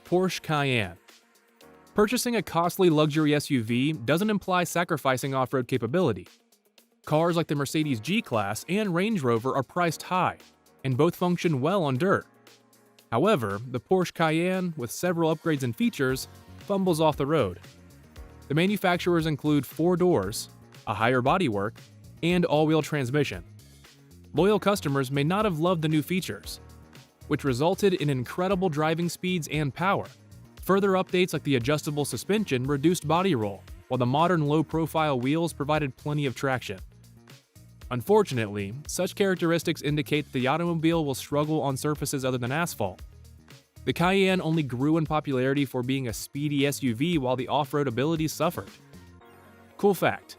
Porsche Cayenne. Purchasing a costly luxury SUV doesn't imply sacrificing off-road capability. Cars like the Mercedes G-Class and Range Rover are priced high, and both function well on dirt. However, the Porsche Cayenne, with several upgrades and features, fumbles off the road. The manufacturers include 4 doors, a higher bodywork, and all-wheel transmission. Loyal customers may not have loved the new features, which resulted in incredible driving speeds and power. Further updates like the adjustable suspension reduced body roll, while the modern low-profile wheels provided plenty of traction. Unfortunately, such characteristics indicate that the automobile will struggle on surfaces other than asphalt. The Cayenne only grew in popularity for being a speedy SUV while the off-road abilities suffered. Cool fact: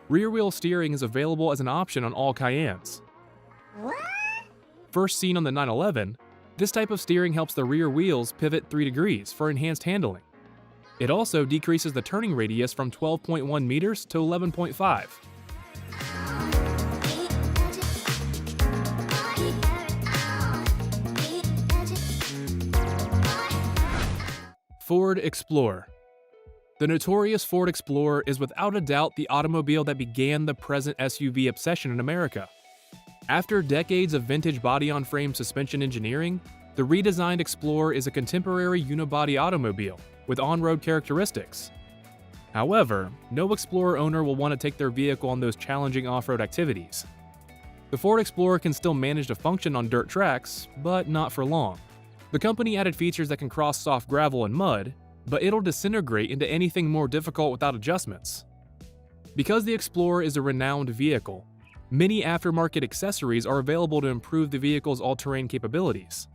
rear-wheel steering is available as an option on all Cayennes. What? First seen on the 911, this type of steering helps the rear wheels pivot 3 degrees for enhanced handling. It also decreases the turning radius from 12.1 meters to 11.5. Ford Explorer. The notorious Ford Explorer is without a doubt the automobile that began the present SUV obsession in America. After decades of vintage body-on-frame suspension engineering, the redesigned Explorer is a contemporary unibody automobile with on-road characteristics. However, no Explorer owner will want to take their vehicle on those challenging off-road activities. The Ford Explorer can still manage to function on dirt tracks, but not for long. The company added features that can cross soft gravel and mud, but it'll disintegrate into anything more difficult without adjustments. Because the Explorer is a renowned vehicle, many aftermarket accessories are available to improve the vehicle's all-terrain capabilities.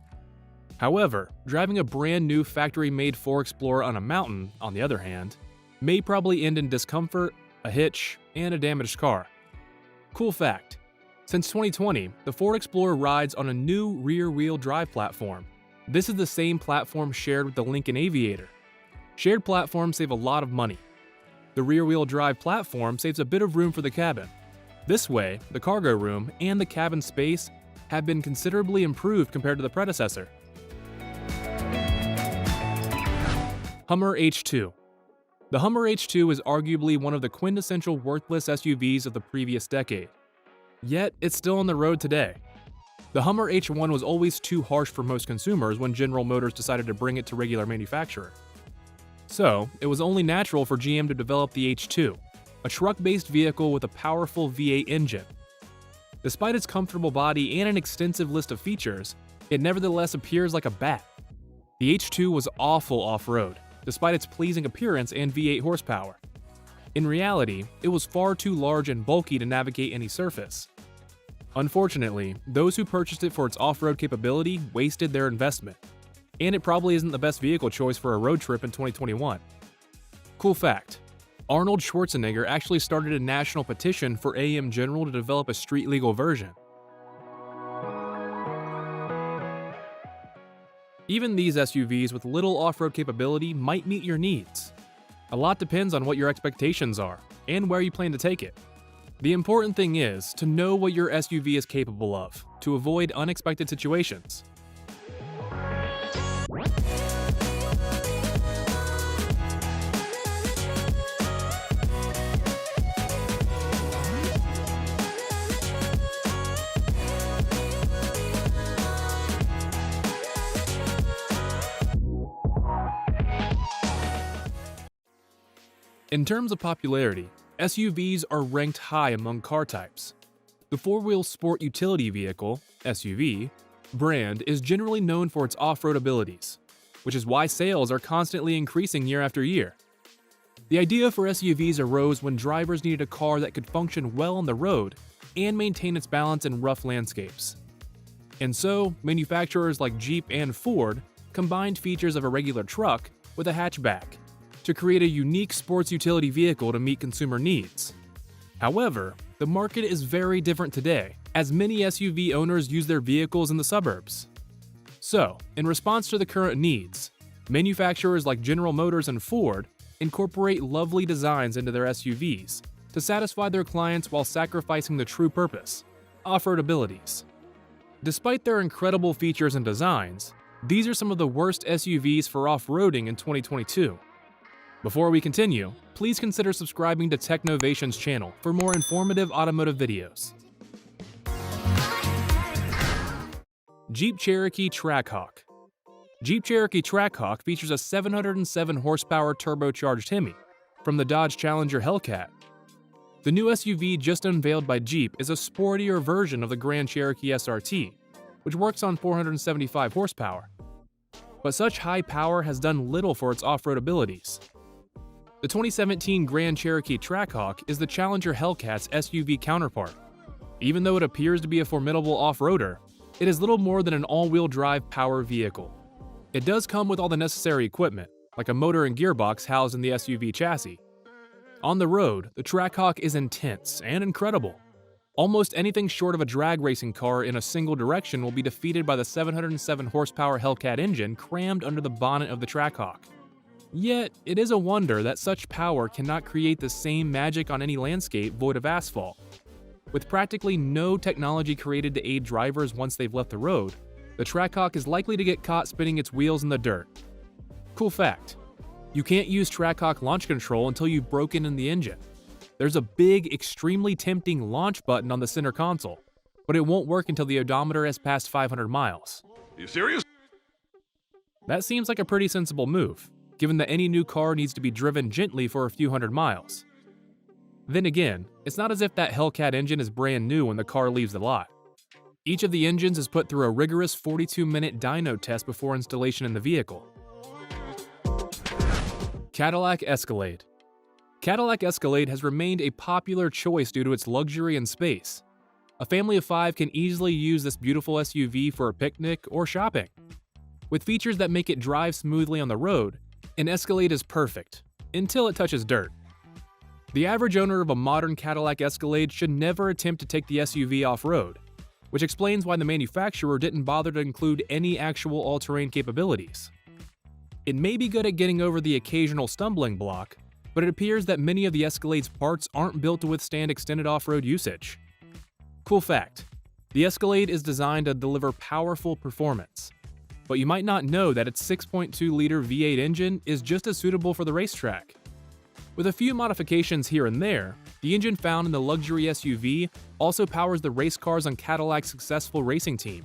However, driving a brand new factory-made Ford Explorer on a mountain, on the other hand, may probably end in discomfort, a hitch, and a damaged car. Cool fact: since 2020, the Ford Explorer rides on a new rear-wheel drive platform. This is the same platform shared with the Lincoln Aviator. Shared platforms save a lot of money. The rear-wheel drive platform saves a bit of room for the cabin. This way, the cargo room and the cabin space have been considerably improved compared to the predecessor. Hummer H2. The Hummer H2 is arguably one of the quintessential worthless SUVs of the previous decade. Yet, it's still on the road today. The Hummer H1 was always too harsh for most consumers when General Motors decided to bring it to regular manufacture. So, it was only natural for GM to develop the H2, a truck-based vehicle with a powerful V8 engine. Despite its comfortable body and an extensive list of features, it nevertheless appears like a bat. The H2 was awful off-road, despite its pleasing appearance and V8 horsepower. In reality, it was far too large and bulky to navigate any surface. Unfortunately, those who purchased it for its off-road capability wasted their investment, and it probably isn't the best vehicle choice for a road trip in 2021. Cool fact: Arnold Schwarzenegger actually started a national petition for AM General to develop a street-legal version. Even these SUVs with little off-road capability might meet your needs. A lot depends on what your expectations are, and where you plan to take it. The important thing is to know what your SUV is capable of, to avoid unexpected situations. In terms of popularity, SUVs are ranked high among car types. The four-wheel sport utility vehicle (SUV) brand is generally known for its off-road abilities, which is why sales are constantly increasing year after year. The idea for SUVs arose when drivers needed a car that could function well on the road and maintain its balance in rough landscapes. And so, manufacturers like Jeep and Ford combined features of a regular truck with a hatchback to create a unique sports utility vehicle to meet consumer needs. However, the market is very different today, as many SUV owners use their vehicles in the suburbs. So, in response to the current needs, manufacturers like General Motors and Ford incorporate lovely designs into their SUVs to satisfy their clients while sacrificing the true purpose: off-road abilities. Despite their incredible features and designs, These are some of the worst SUVs for off-roading in 2022. Before we continue, please consider subscribing to Technovation's channel for more informative automotive videos. Jeep Cherokee Trackhawk. Jeep Cherokee Trackhawk features a 707 horsepower turbocharged Hemi from the Dodge Challenger Hellcat. The new SUV just unveiled by Jeep is a sportier version of the Grand Cherokee SRT, which works on 475 horsepower. But such high power has done little for its off-road abilities. The 2017 Grand Cherokee Trackhawk is the Challenger Hellcat's SUV counterpart. Even though it appears to be a formidable off-roader, it is little more than an all-wheel drive power vehicle. It does come with all the necessary equipment, like a motor and gearbox housed in the SUV chassis. On the road, the Trackhawk is intense and incredible. Almost anything short of a drag racing car in a single direction will be defeated by the 707 horsepower Hellcat engine crammed under the bonnet of the Trackhawk. Yet, it is a wonder that such power cannot create the same magic on any landscape void of asphalt. With practically no technology created to aid drivers once they've left the road, the Trackhawk is likely to get caught spinning its wheels in the dirt. Cool fact: you can't use Trackhawk launch control until you've broken in the engine. There's a big, extremely tempting launch button on the center console, but it won't work until the odometer has passed 500 miles. Are you serious? That seems like a pretty sensible move, given that any new car needs to be driven gently for a few hundred miles. Then again, it's not as if that Hellcat engine is brand new when the car leaves the lot. Each of the engines is put through a rigorous 42-minute dyno test before installation in the vehicle. Cadillac Escalade. Cadillac Escalade has remained a popular choice due to its luxury and space. A family of 5 can easily use this beautiful SUV for a picnic or shopping. With features that make it drive smoothly on the road, an Escalade is perfect, until it touches dirt. The average owner of a modern Cadillac Escalade should never attempt to take the SUV off-road, which explains why the manufacturer didn't bother to include any actual all-terrain capabilities. It may be good at getting over the occasional stumbling block, but it appears that many of the Escalade's parts aren't built to withstand extended off-road usage. Cool fact: the Escalade is designed to deliver powerful performance, but you might not know that its 6.2-liter V8 engine is just as suitable for the racetrack. With a few modifications here and there, the engine found in the luxury SUV also powers the race cars on Cadillac's successful racing team.